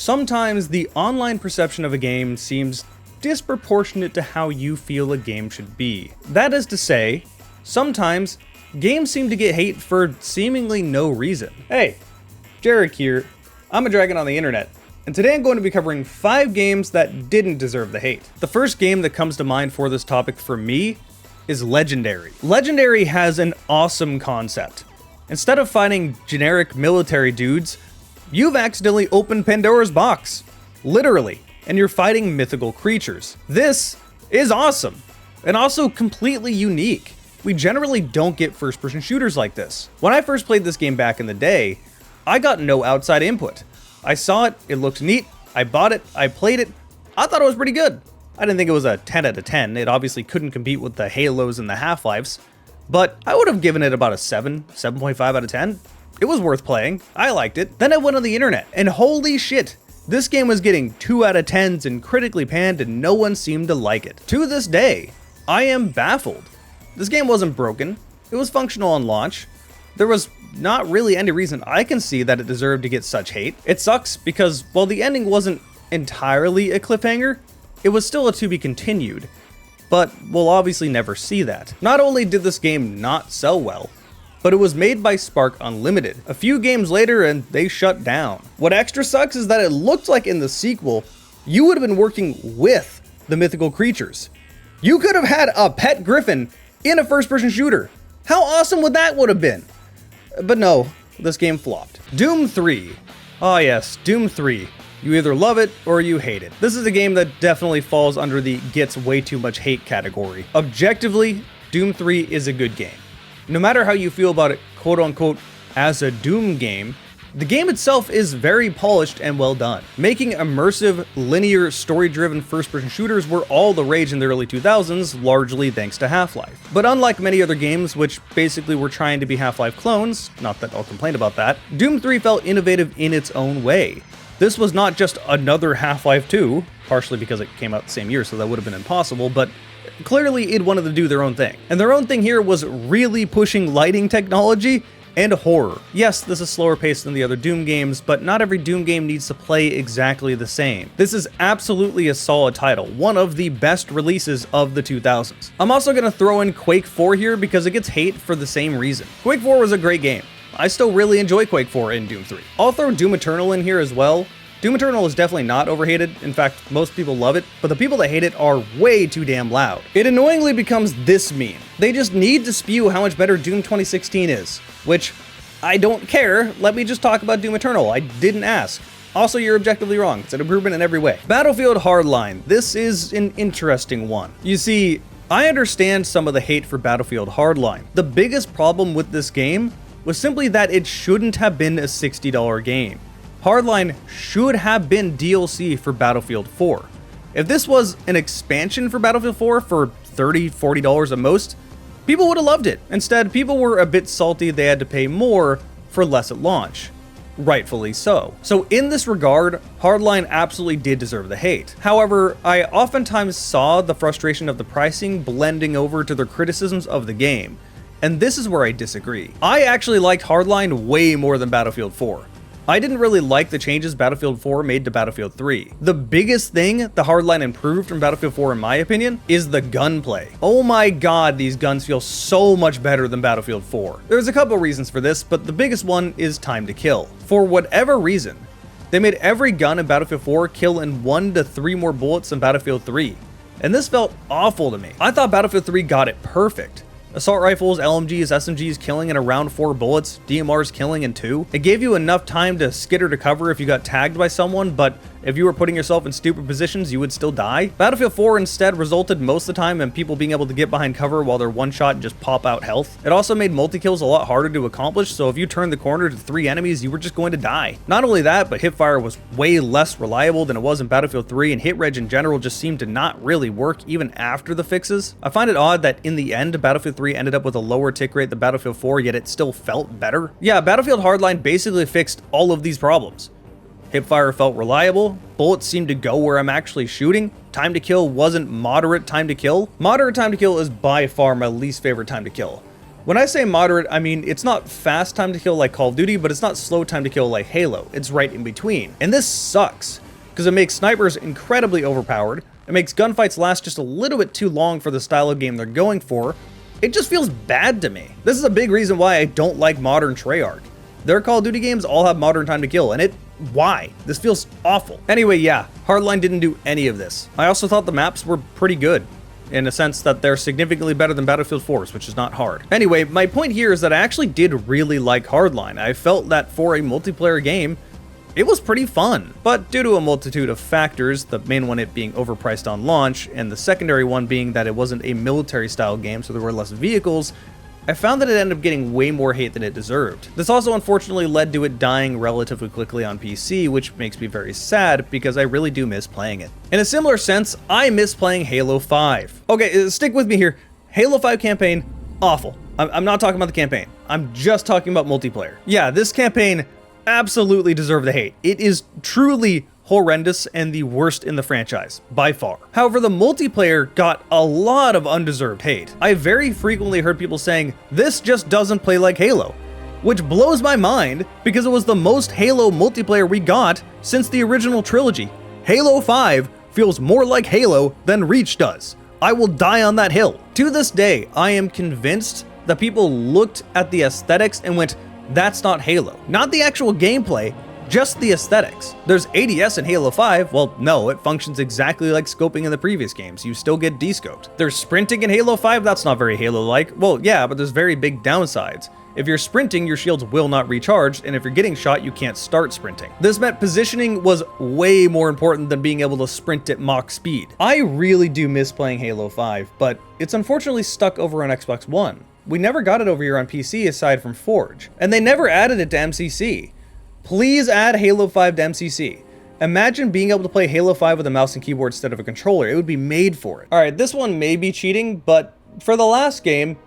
Sometimes the online perception of a game seems disproportionate to how you feel a game should be. That is to say, sometimes games seem to get hate for seemingly no reason. Hey, Jarek here. I'm a dragon on the internet, and today I'm going to be covering 5 games that didn't deserve the hate. The first game that comes to mind for this topic for me is Legendary. Legendary has an awesome concept. Instead of fighting generic military dudes, you've accidentally opened Pandora's box. Literally. And you're fighting mythical creatures. This is awesome. And also completely unique. We generally don't get first-person shooters like this. When I first played this game back in the day, I got no outside input. I saw it, it looked neat, I bought it, I played it, I thought it was pretty good. I didn't think it was a 10 out of 10, it obviously couldn't compete with the Halos and the Half-Lives, but I would have given it about a 7.5 out of 10. It was worth playing, I liked it. Then I went on the internet, and holy shit, this game was getting 2 out of 10s and critically panned and no one seemed to like it. To this day, I am baffled. This game wasn't broken, it was functional on launch. There was not really any reason I can see that it deserved to get such hate. It sucks because while the ending wasn't entirely a cliffhanger, it was still a to be continued, but we'll obviously never see that. Not only did this game not sell well, but it was made by Spark Unlimited. A few games later and they shut down. What extra sucks is that it looked like in the sequel, you would have been working with the mythical creatures. You could have had a pet griffin in a first-person shooter. How awesome would that would have been? But no, this game flopped. Doom 3. Oh yes, Doom 3. You either love it or you hate it. This is a game that definitely falls under the gets way too much hate category. Objectively, Doom 3 is a good game. No matter how you feel about it, quote unquote, as a Doom game, the game itself is very polished and well done. Making immersive, linear, story-driven first-person shooters were all the rage in the early 2000s, largely thanks to Half-Life. But unlike many other games, which basically were trying to be Half-Life clones, not that I'll complain about that, Doom 3 felt innovative in its own way. This was not just another Half-Life 2, partially because it came out the same year, so that would have been impossible, but clearly it wanted to do their own thing. And their own thing here was really pushing lighting technology and horror. Yes, this is slower paced than the other Doom games, but not every Doom game needs to play exactly the same. This is absolutely a solid title, one of the best releases of the 2000s. I'm also going to throw in Quake 4 here because it gets hate for the same reason. Quake 4 was a great game. I still really enjoy Quake 4 in Doom 3. I'll throw Doom Eternal in here as well. Doom Eternal is definitely not overhated. In fact, most people love it, but the people that hate it are way too damn loud. It annoyingly becomes this meme. They just need to spew how much better Doom 2016 is, which I don't care. Let me just talk about Doom Eternal. I didn't ask. Also, you're objectively wrong. It's an improvement in every way. Battlefield Hardline. This is an interesting one. You see, I understand some of the hate for Battlefield Hardline. The biggest problem with this game was simply that it shouldn't have been a $60 game. Hardline should have been DLC for Battlefield 4. If this was an expansion for Battlefield 4 for $30, $40 at most, people would have loved it. Instead, people were a bit salty they had to pay more for less at launch. Rightfully so. So in this regard, Hardline absolutely did deserve the hate. However, I oftentimes saw the frustration of the pricing blending over to their criticisms of the game. And this is where I disagree. I actually liked Hardline way more than Battlefield 4. I didn't really like the changes Battlefield 4 made to Battlefield 3. The biggest thing the Hardline improved from Battlefield 4 in my opinion is the gunplay. Oh my god, these guns feel so much better than Battlefield 4. There's a couple reasons for this, but the biggest one is time to kill. For whatever reason, they made every gun in Battlefield 4 kill in 1 to 3 more bullets than Battlefield 3. And this felt awful to me. I thought Battlefield 3 got it perfect. Assault rifles, LMGs, SMGs killing in around 4 bullets, DMRs killing in 2. It gave you enough time to skitter to cover if you got tagged by someone, but if you were putting yourself in stupid positions, you would still die. Battlefield 4 instead resulted most of the time in people being able to get behind cover while they're one shot and just pop out health. It also made multi-kills a lot harder to accomplish, so if you turned the corner to 3 enemies, you were just going to die. Not only that, but hipfire was way less reliable than it was in Battlefield 3, and hit reg in general just seemed to not really work even after the fixes. I find it odd that in the end, Battlefield 3 ended up with a lower tick rate than Battlefield 4, yet it still felt better. Yeah, Battlefield Hardline basically fixed all of these problems. Hipfire felt reliable, bullets seemed to go where I'm actually shooting, time to kill wasn't moderate time to kill. Moderate time to kill is by far my least favorite time to kill. When I say moderate, I mean it's not fast time to kill like Call of Duty, but it's not slow time to kill like Halo. It's right in between. And this sucks, because it makes snipers incredibly overpowered, it makes gunfights last just a little bit too long for the style of game they're going for. It just feels bad to me. This is a big reason why I don't like modern Treyarch. Their Call of Duty games all have modern time to kill, and why? This feels awful. Anyway, yeah, Hardline didn't do any of this. I also thought the maps were pretty good, in a sense that they're significantly better than Battlefield 4's, which is not hard. Anyway, my point here is that I actually did really like Hardline. I felt that for a multiplayer game, it was pretty fun. But due to a multitude of factors, the main one it being overpriced on launch, and the secondary one being that it wasn't a military-style game, so there were less vehicles, I found that it ended up getting way more hate than it deserved. This also unfortunately led to it dying relatively quickly on PC, which makes me very sad because I really do miss playing it. In a similar sense, I miss playing Halo 5. Okay, stick with me here. Halo 5 campaign, awful. I'm not talking about the campaign. I'm just talking about multiplayer. Yeah, this campaign absolutely deserved the hate. It is truly horrendous and the worst in the franchise, by far. However, the multiplayer got a lot of undeserved hate. I very frequently heard people saying, this just doesn't play like Halo, which blows my mind because it was the most Halo multiplayer we got since the original trilogy. Halo 5 feels more like Halo than Reach does. I will die on that hill. To this day, I am convinced that people looked at the aesthetics and went, that's not Halo. Not the actual gameplay, just the aesthetics. There's ADS in Halo 5. Well, no, it functions exactly like scoping in the previous games. You still get descoped. There's sprinting in Halo 5. That's not very Halo-like. Well, yeah, but there's very big downsides. If you're sprinting, your shields will not recharge, and if you're getting shot, you can't start sprinting. This meant positioning was way more important than being able to sprint at Mach speed. I really do miss playing Halo 5, but it's unfortunately stuck over on Xbox One. We never got it over here on PC aside from Forge, and they never added it to MCC. Please add Halo 5 to MCC. Imagine being able to play Halo 5 with a mouse and keyboard instead of a controller. It would be made for it. Alright, this one may be cheating, but for the last game,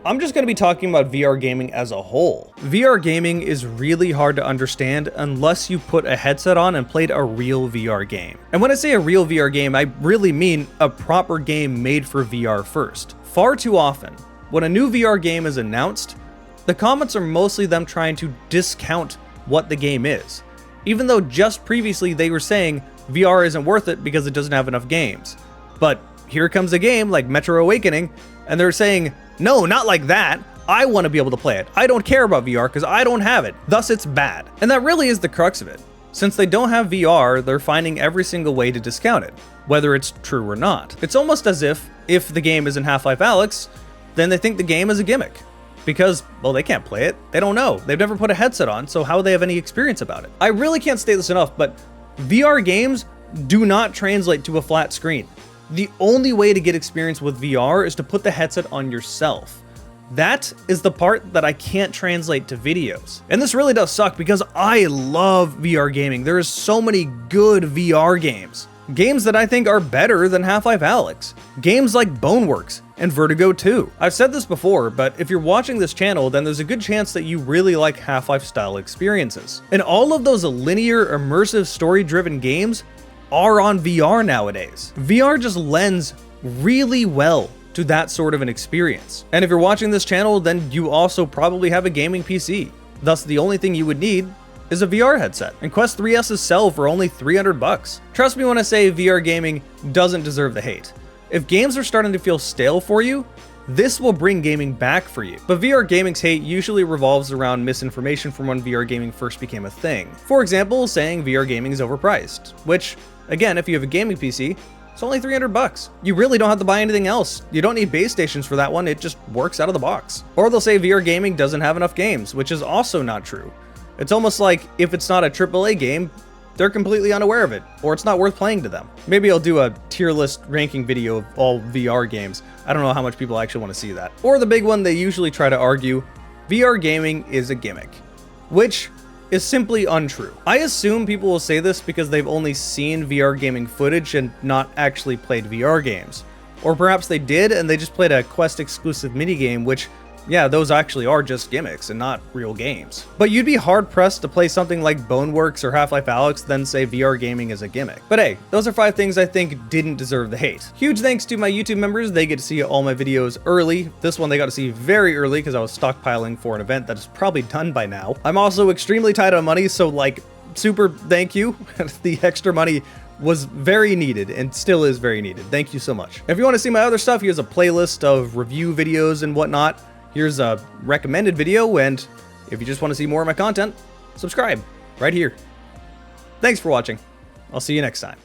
I'm just going to be talking about VR gaming as a whole. VR gaming is really hard to understand unless you put a headset on and played a real VR game. And when I say a real VR game, I really mean a proper game made for VR first. Far too often, when a new VR game is announced, the comments are mostly them trying to discount what the game is, even though just previously they were saying VR isn't worth it because it doesn't have enough games. But here comes a game like Metro Awakening, and they're saying, no, not like that. I want to be able to play it. I don't care about VR because I don't have it. Thus, it's bad. And that really is the crux of it. Since they don't have VR, they're finding every single way to discount it, whether it's true or not. It's almost as if the game isn't Half-Life Alyx, then they think the game is a gimmick. Because, well, they can't play it. They don't know. They've never put a headset on, so how would they have any experience about it? I really can't state this enough, but VR games do not translate to a flat screen. The only way to get experience with VR is to put the headset on yourself. That is the part that I can't translate to videos. And this really does suck because I love VR gaming. There is so many good VR games. Games that I think are better than Half-Life Alyx. Games like Boneworks and Vertigo 2. I've said this before, but if you're watching this channel, then there's a good chance that you really like Half-Life style experiences. And all of those linear, immersive, story-driven games are on VR nowadays. VR just lends really well to that sort of an experience. And if you're watching this channel, then you also probably have a gaming PC. Thus, the only thing you would need is a VR headset, and Quest 3S's sell for only $300. Trust me when I say VR gaming doesn't deserve the hate. If games are starting to feel stale for you, this will bring gaming back for you. But VR gaming's hate usually revolves around misinformation from when VR gaming first became a thing. For example, saying VR gaming is overpriced, which, again, if you have a gaming PC, it's only $300. You really don't have to buy anything else. You don't need base stations for that one, it just works out of the box. Or they'll say VR gaming doesn't have enough games, which is also not true. It's almost like if it's not a AAA game, they're completely unaware of it, or it's not worth playing to them. Maybe I'll do a tier list ranking video of all VR games. I don't know how much people actually want to see that. Or the big one they usually try to argue, VR gaming is a gimmick, which is simply untrue. I assume people will say this because they've only seen VR gaming footage and not actually played VR games. Or perhaps they did and they just played a Quest exclusive minigame, which yeah, those actually are just gimmicks and not real games. But you'd be hard-pressed to play something like Boneworks or Half-Life Alyx then say VR gaming is a gimmick. But hey, those are 5 things I think didn't deserve the hate. Huge thanks to my YouTube members, they get to see all my videos early. This one they got to see very early because I was stockpiling for an event that is probably done by now. I'm also extremely tight on money, so like, super thank you. The extra money was very needed and still is very needed. Thank you so much. If you want to see my other stuff, here's a playlist of review videos and whatnot. Here's a recommended video, and if you just want to see more of my content, subscribe right here. Thanks for watching. I'll see you next time.